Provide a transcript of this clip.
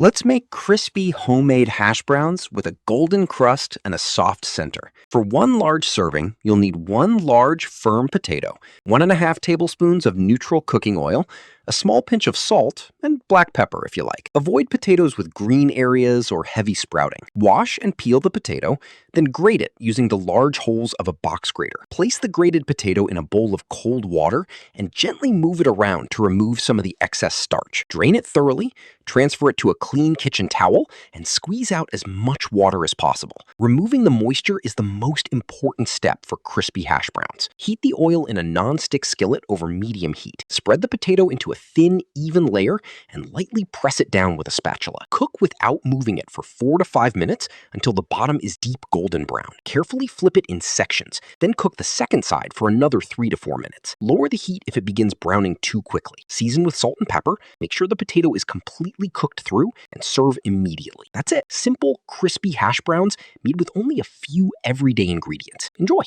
Let's make crispy homemade hash browns with a golden crust and a soft center. For one large serving, you'll need one large, firm potato, 1.5 tablespoons of neutral cooking oil, a small pinch of salt, and black pepper if you like. Avoid potatoes with green areas or heavy sprouting. Wash and peel the potato, then grate it using the large holes of a box grater. Place the grated potato in a bowl of cold water and gently move it around to remove some of the excess starch. Drain it thoroughly, transfer it to a clean kitchen towel, and squeeze out as much water as possible. Removing the moisture is the most important step for crispy hash browns. Heat the oil in a nonstick skillet over medium heat. Spread the potato into a thin, even layer and lightly press it down with a spatula. Cook without moving it for 4 to 5 minutes until the bottom is deep golden brown. Carefully flip it in sections, then cook the second side for another 3 to 4 minutes. Lower the heat if it begins browning too quickly. Season with salt and pepper, make sure the potato is completely cooked through, and serve immediately. That's it. Simple, crispy hash browns made with only a few everyday ingredients. Enjoy!